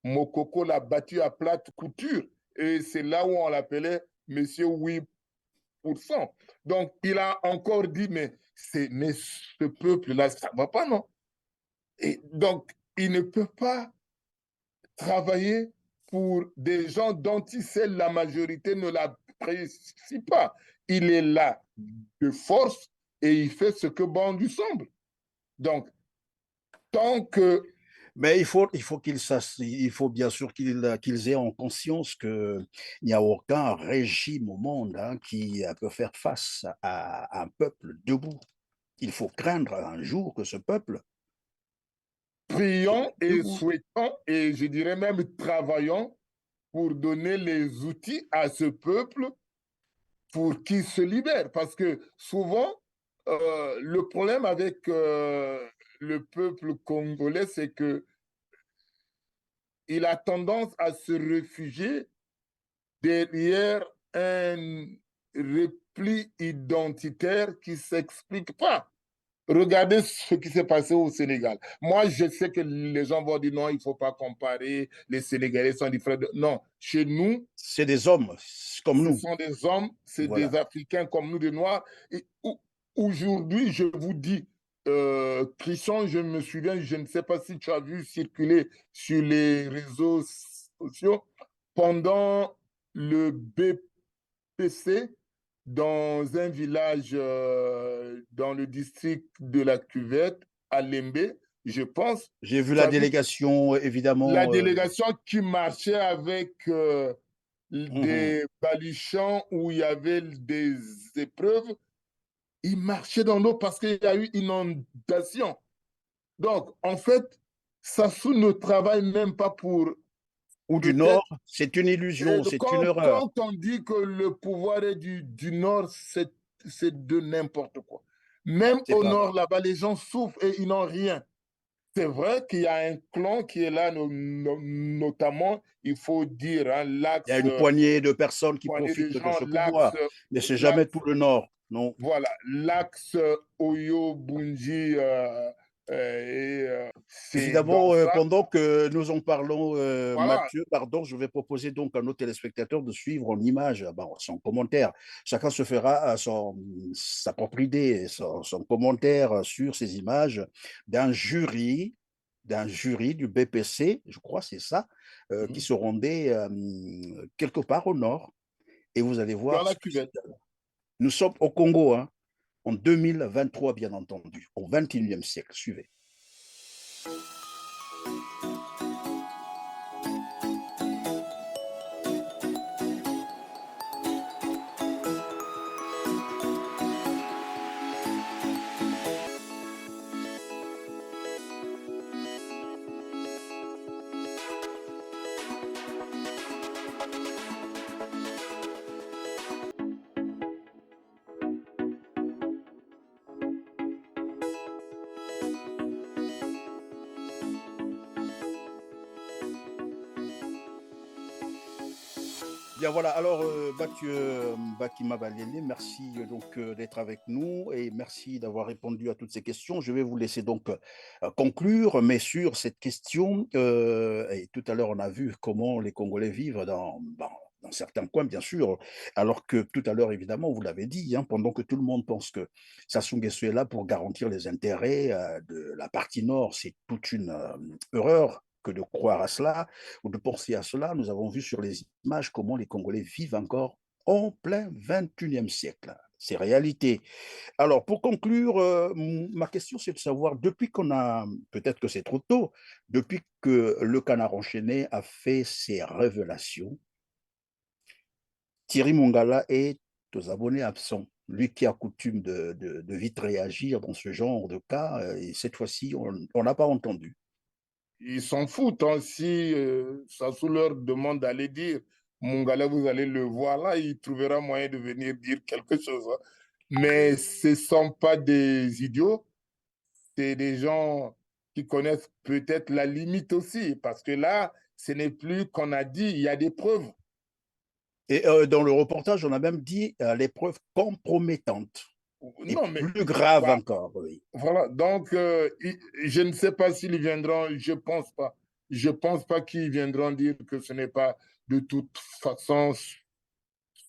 Mokoko l'a battu à plate couture. Et c'est là où on l'appelait Monsieur 8%. Donc, il a encore dit, mais ce peuple-là, ça ne va pas, non? Et donc, il ne peut pas travailler pour des gens dont il sait la majorité ne l'apprécie pas. Il est là de force et il fait ce que bon lui semble. Donc, tant que... Mais il faut il faut bien sûr qu'ils aient en conscience qu'il n'y a aucun régime au monde qui peut faire face à un peuple debout. Il faut craindre un jour que ce peuple se Prions mette et debout. souhaitons, et je dirais même travaillons pour donner les outils à ce peuple pour qu'il se libère. Parce que souvent, le problème avec le peuple congolais, c'est que il a tendance à se réfugier derrière un repli identitaire qui ne s'explique pas. Regardez ce qui s'est passé au Sénégal. Moi, je sais que les gens vont dire non, il ne faut pas comparer, les Sénégalais sont différents. Non, chez nous, C'est des hommes comme ce nous. sont des hommes, c'est des Voilà. Africains comme nous, des Noirs. Et aujourd'hui, je vous dis, Christian, je me souviens, je ne sais pas si tu as vu circuler sur les réseaux sociaux, pendant le BPC, dans un village dans le district de la Cuvette, à Lembe, je pense, J'ai vu tu la as vu délégation, la évidemment. délégation qui marchait avec Mhm. des baluchons où il y avait des épreuves, ils marchaient dans l'eau parce qu'il y a eu inondation. Donc, en fait, Sassou ne travaille même pas pour Ou du Nord, peut-être. c'est une illusion, c'est une erreur. Quand on dit que le pouvoir est du Nord, c'est de n'importe quoi. Même C'est au pas vrai. Nord, là-bas, les gens souffrent et ils n'ont rien. c'est vrai qu'il y a un clan qui est là, notamment, il faut dire, hein, Il y a l'axe, une poignée de personnes qui poignée de profitent de gens, ce pouvoir, mais c'est jamais tout le Nord, non. voilà, l'axe Oyo-Bunji, c'est dans Évidemment, ça. pendant que nous en parlons, Voilà, Mathieu, pardon, je vais proposer donc à nos téléspectateurs de suivre en image, bon, son commentaire. Chacun se fera sa propre idée, son commentaire sur ces images d'un jury du BPC, je crois c'est ça, qui se rendait quelque part au nord. Et vous allez dans voir la ce que c'est. cuvette. Nous sommes au Congo, hein, en 2023, bien entendu, au XXIe siècle. Suivez. Bien voilà, alors Bakima Balele, merci donc d'être avec nous et merci d'avoir répondu à toutes ces questions. Je vais vous laisser donc conclure, mais sur cette question, et tout à l'heure on a vu comment les Congolais vivent dans certains coins, bien sûr, alors que tout à l'heure, évidemment, vous l'avez dit, hein, pendant que tout le monde pense que Sassou Nguesso est là pour garantir les intérêts de la partie nord, c'est toute une erreur que de croire à cela ou de penser à cela. Nous avons vu sur les images comment les Congolais vivent encore en plein 21e siècle. C'est réalité. Alors, pour conclure, ma question, c'est de savoir, depuis qu'on a, peut-être que c'est trop tôt, depuis que le Canard enchaîné a fait ses révélations, Thierry Mongala est aux abonnés absents. Lui qui a coutume de vite réagir dans ce genre de cas, et cette fois-ci, on n'a pas entendu. Ils s'en foutent, hein, si Sassou leur demande d'aller dire, mon gars, vous allez le voir là, il trouvera moyen de venir dire quelque chose, hein. Mais ce ne sont pas des idiots, c'est des gens qui connaissent peut-être la limite aussi, parce que là, ce n'est plus qu'on a dit, il y a des preuves. Et dans le reportage, on a même dit l'épreuve compromettante. Et Non, mais plus grave voilà. encore, oui. Voilà. Donc, je ne sais pas s'ils viendront, je pense pas. Je pense pas qu'ils viendront dire que ce n'est pas de toute façon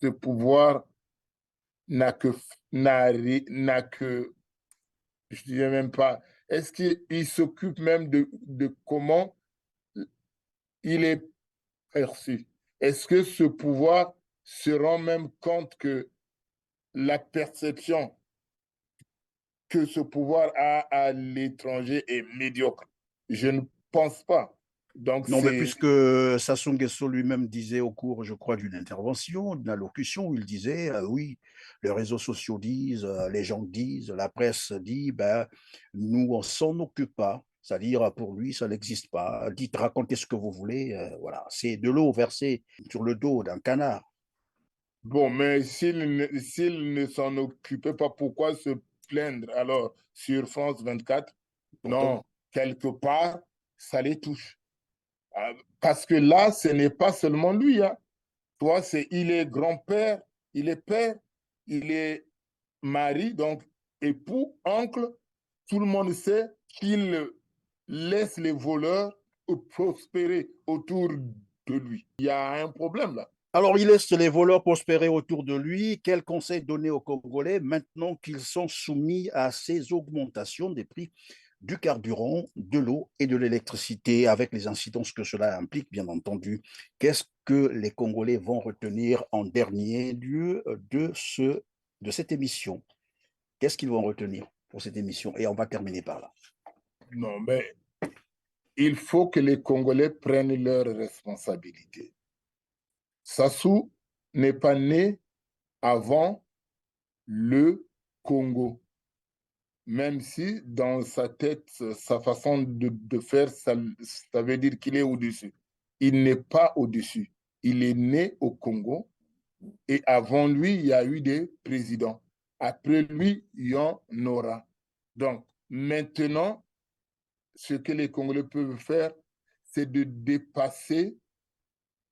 ce pouvoir n'a que, n'a que, je ne dirais même pas, est-ce qu'il s'occupe même de comment il est perçu? Est-ce que ce pouvoir se rend même compte que la perception que ce pouvoir a à l'étranger est médiocre? Je ne pense pas. Donc, Non, mais c'est puisque Sassou Nguesso lui-même disait au cours, je crois, d'une intervention, d'une allocution, où il disait, oui, les réseaux sociaux disent, les gens disent, la presse dit, ben, nous, on s'en occupe pas. C'est-à-dire, pour lui, ça n'existe pas. Dites, racontez ce que vous voulez. Voilà, c'est de l'eau versée sur le dos d'un canard. bon, mais s'il ne s'en occupait pas, pourquoi se plaindre alors sur France 24? Pourtant, Non, quelque part, ça les touche. Parce que là, ce n'est pas seulement lui, hein. Toi, il est grand-père, il est père, il est mari, donc époux, oncle. Tout le monde sait qu'il laisse les voleurs prospérer autour de lui. Il y a un problème là. alors, il laisse les voleurs prospérer autour de lui. Quel conseil donner aux Congolais maintenant qu'ils sont soumis à ces augmentations des prix du carburant, de l'eau et de l'électricité, avec les incidences que cela implique, bien entendu? Qu'est-ce que les Congolais vont retenir en dernier lieu de cette émission? Qu'est-ce qu'ils vont retenir pour cette émission? Et on va terminer par là. Non, mais il faut que les Congolais prennent leurs responsabilités. Sassou n'est pas né avant le Congo, même si dans sa tête, sa façon de faire, ça veut dire qu'il est au-dessus. Il n'est pas au-dessus. Il est né au Congo et avant lui, il y a eu des présidents. Après lui, il y en aura. Donc, maintenant, ce que les Congolais peuvent faire, c'est de dépasser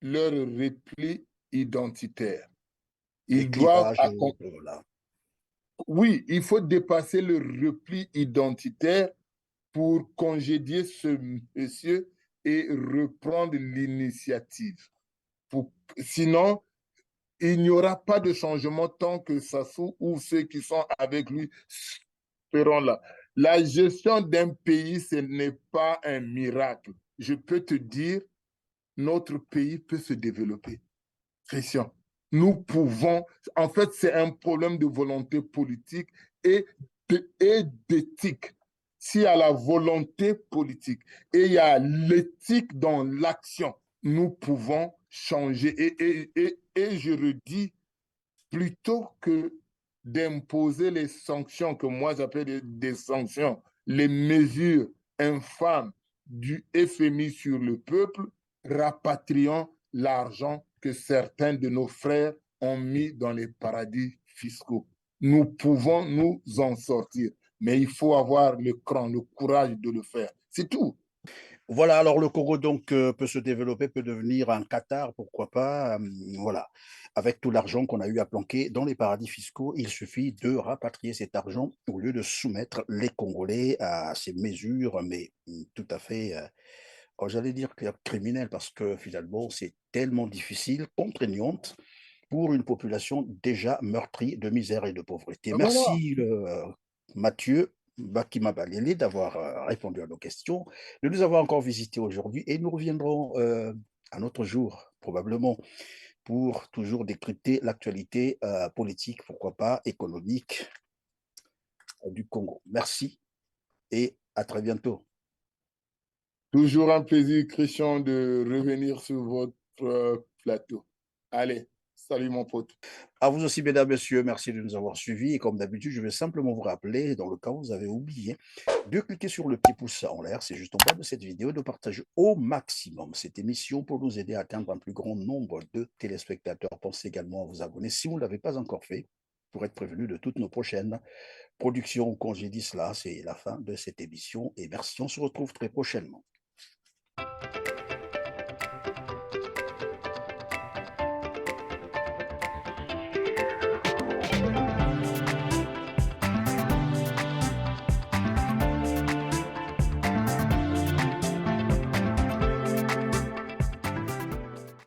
leur repli identitaire. Les Ils doivent, clivages, voilà. oui, il faut dépasser le repli identitaire pour congédier ce monsieur et reprendre l'initiative. Sinon, il n'y aura pas de changement tant que Sassou ou ceux qui sont avec lui seront là. La gestion d'un pays, ce n'est pas un miracle. Je peux te dire, notre pays peut se développer. Christian, nous pouvons, en fait, c'est un problème de volonté politique et d'éthique. S'il y a la volonté politique et il y a l'éthique dans l'action, nous pouvons changer. Et je redis, plutôt que d'imposer les sanctions que moi j'appelle des sanctions, les mesures infâmes du FMI sur le peuple, rapatrions l'argent que certains de nos frères ont mis dans les paradis fiscaux. Nous pouvons nous en sortir, mais il faut avoir le cran, le courage de le faire. C'est tout. Voilà, alors le Congo donc peut se développer, peut devenir un Qatar, pourquoi pas, voilà. Avec tout l'argent qu'on a eu à planquer dans les paradis fiscaux, il suffit de rapatrier cet argent au lieu de soumettre les Congolais à ces mesures, mais tout à fait, oh, j'allais dire criminelles, parce que finalement, c'est tellement difficile, contraignante pour une population déjà meurtrie de misère et de pauvreté. Voilà. Merci Mathieu Bakima Balele d'avoir répondu à nos questions, de nous avoir encore visités aujourd'hui et nous reviendrons un autre jour, probablement, pour toujours décrypter l'actualité politique, pourquoi pas économique du Congo. Merci et à très bientôt. Toujours un plaisir, Christian, de revenir sur votre plateau. Allez, salut mon pote. À vous aussi, mesdames, messieurs, merci de nous avoir suivis. Et comme d'habitude, je vais simplement vous rappeler, dans le cas où vous avez oublié, de cliquer sur le petit pouce en l'air, c'est juste en bas de cette vidéo, de partager au maximum cette émission pour nous aider à atteindre un plus grand nombre de téléspectateurs. Pensez également à vous abonner si vous ne l'avez pas encore fait pour être prévenu de toutes nos prochaines productions. Quand j'ai dit cela, c'est la fin de cette émission et merci, on se retrouve très prochainement.